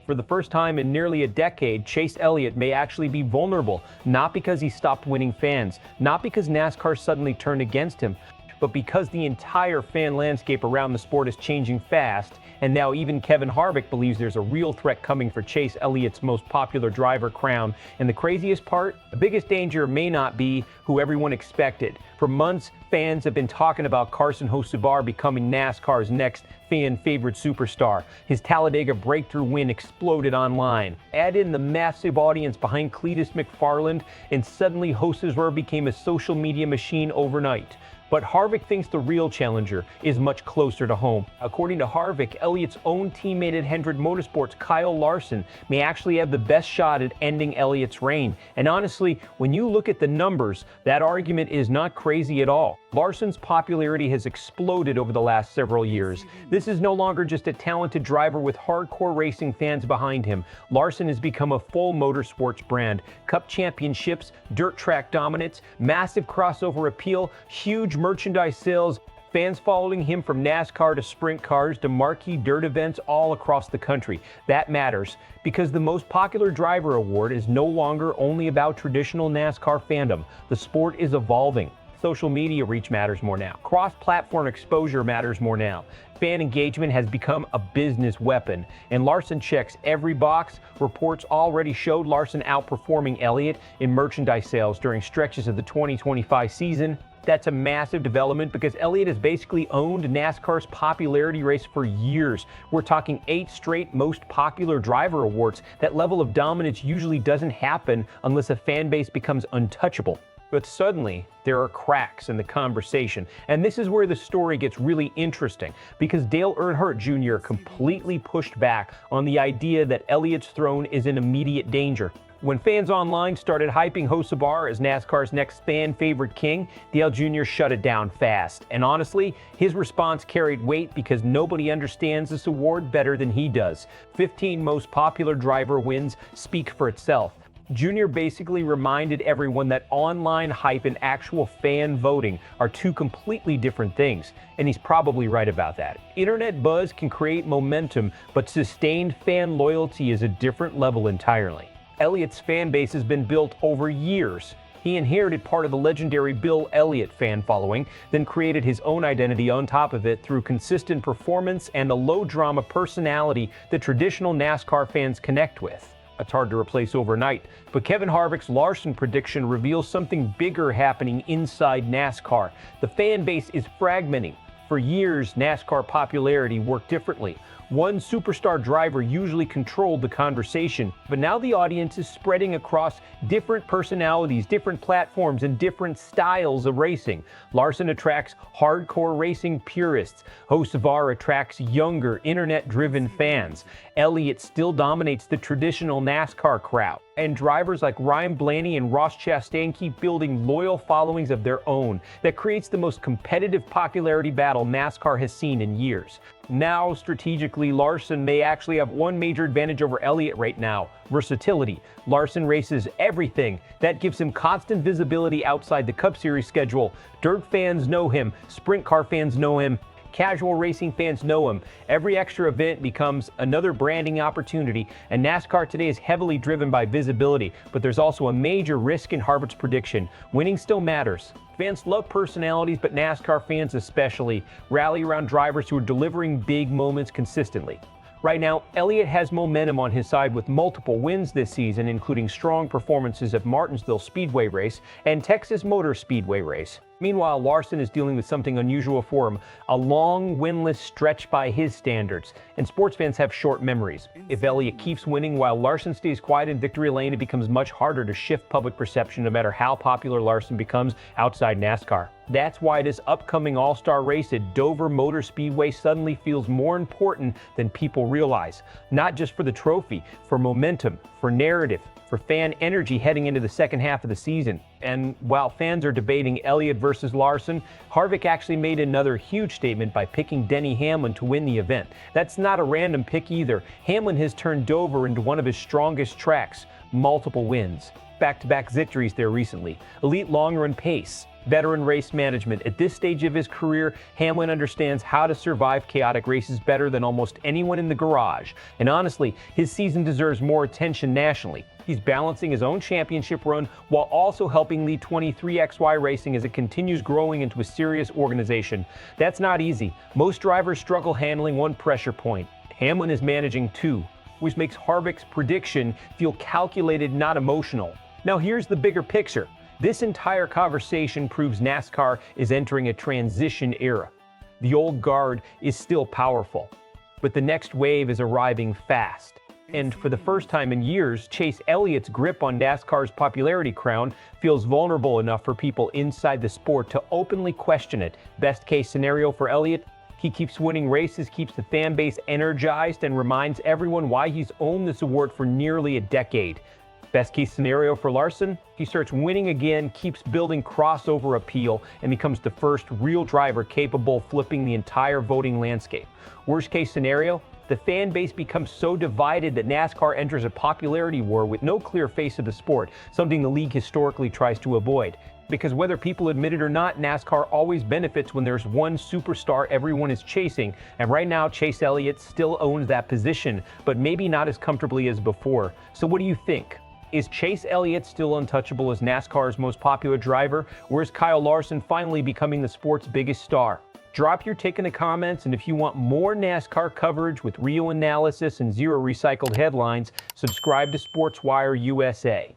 For the first time in nearly a decade, Chase Elliott may actually be vulnerable, not because he stopped winning fans, not because NASCAR suddenly turned against him, but because the entire fan landscape around the sport is changing fast, and now even Kevin Harvick believes there's a real threat coming for Chase Elliott's most popular driver crown. And the craziest part, the biggest danger may not be who everyone expected. For months, fans have been talking about Carson Hocevar becoming NASCAR's next fan favorite superstar. His Talladega breakthrough win exploded online. Add in the massive audience behind Cletus McFarland, and suddenly Hocevar became a social media machine overnight. But Harvick thinks the real challenger is much closer to home. According to Harvick, Elliott's own teammate at Hendrick Motorsports, Kyle Larson, may actually have the best shot at ending Elliott's reign. And honestly, when you look at the numbers, that argument is not crazy at all. Larson's popularity has exploded over the last several years. This is no longer just a talented driver with hardcore racing fans behind him. Larson has become a full motorsports brand. Cup championships, dirt track dominance, massive crossover appeal, huge merchandise sales, fans following him from NASCAR to sprint cars to marquee dirt events all across the country. That matters because the most popular driver award is no longer only about traditional NASCAR fandom. The sport is evolving. Social media reach matters more now. Cross-platform exposure matters more now. Fan engagement has become a business weapon, and Larson checks every box. Reports already showed Larson outperforming Elliott in merchandise sales during stretches of the 2025 season. That's a massive development because Elliott has basically owned NASCAR's popularity race for years. We're talking 8 straight most popular driver awards. That level of dominance usually doesn't happen unless a fan base becomes untouchable. But suddenly, there are cracks in the conversation. And this is where the story gets really interesting, because Dale Earnhardt Jr. completely pushed back on the idea that Elliott's throne is in immediate danger. When fans online started hyping Hocevar as NASCAR's next fan favorite king, Dale Jr. shut it down fast. And honestly, his response carried weight because nobody understands this award better than he does. 15 most popular driver wins speak for itself. Jr. basically reminded everyone that online hype and actual fan voting are two completely different things, and he's probably right about that. Internet buzz can create momentum, but sustained fan loyalty is a different level entirely. Elliott's fan base has been built over years. He inherited part of the legendary Bill Elliott fan following, then created his own identity on top of it through consistent performance and a low-drama personality that traditional NASCAR fans connect with. It's hard to replace overnight, but Kevin Harvick's Larson prediction reveals something bigger happening inside NASCAR. The fan base is fragmenting. For years, NASCAR popularity worked differently. One superstar driver usually controlled the conversation, but now the audience is spreading across different personalities, different platforms, and different styles of racing. Larson attracts hardcore racing purists. Hocevar attracts younger, internet-driven fans. Elliott still dominates the traditional NASCAR crowd. And drivers like Ryan Blaney and Ross Chastain keep building loyal followings of their own. That creates the most competitive popularity battle NASCAR has seen in years. Now, strategically, Larson may actually have one major advantage over Elliott right now: versatility. Larson races everything. That gives him constant visibility outside the Cup Series schedule. Dirt fans know him. Sprint car fans know him. Casual racing fans know him. Every extra event becomes another branding opportunity, and NASCAR today is heavily driven by visibility, but there's also a major risk in Harvick's prediction. Winning still matters. Fans love personalities, but NASCAR fans especially rally around drivers who are delivering big moments consistently. Right now, Elliott has momentum on his side with multiple wins this season, including strong performances at Martinsville Speedway Race and Texas Motor Speedway Race. Meanwhile, Larson is dealing with something unusual for him, a long winless stretch by his standards, and sports fans have short memories. If Elliott keeps winning while Larson stays quiet in victory lane, it becomes much harder to shift public perception no matter how popular Larson becomes outside NASCAR. That's why this upcoming all-star race at Dover Motor Speedway suddenly feels more important than people realize. Not just for the trophy, for momentum, for narrative, for fan energy heading into the second half of the season. And while fans are debating Elliott versus Larson, Harvick actually made another huge statement by picking Denny Hamlin to win the event. That's not a random pick either. Hamlin has turned Dover into one of his strongest tracks, multiple wins. back-to-back victories there recently. Elite long-run pace, veteran race management. At this stage of his career, Hamlin understands how to survive chaotic races better than almost anyone in the garage. And honestly, his season deserves more attention nationally. He's balancing his own championship run while also helping lead 23XY Racing as it continues growing into a serious organization. That's not easy. Most drivers struggle handling one pressure point. Hamlin is managing two, which makes Harvick's prediction feel calculated, not emotional. Now here's the bigger picture. This entire conversation proves NASCAR is entering a transition era. The old guard is still powerful, but the next wave is arriving fast. And for the first time in years, Chase Elliott's grip on NASCAR's popularity crown feels vulnerable enough for people inside the sport to openly question it. Best case scenario for Elliott, he keeps winning races, keeps the fan base energized, and reminds everyone why he's owned this award for nearly a decade. Best case scenario for Larson, he starts winning again, keeps building crossover appeal, and becomes the first real driver capable of flipping the entire voting landscape. Worst case scenario, the fan base becomes so divided that NASCAR enters a popularity war with no clear face of the sport, something the league historically tries to avoid. Because whether people admit it or not, NASCAR always benefits when there's one superstar everyone is chasing. And right now, Chase Elliott still owns that position, but maybe not as comfortably as before. So what do you think? Is Chase Elliott still untouchable as NASCAR's most popular driver, or is Kyle Larson finally becoming the sport's biggest star? Drop your take in the comments, and if you want more NASCAR coverage with real analysis and zero recycled headlines, subscribe to SportsWire USA.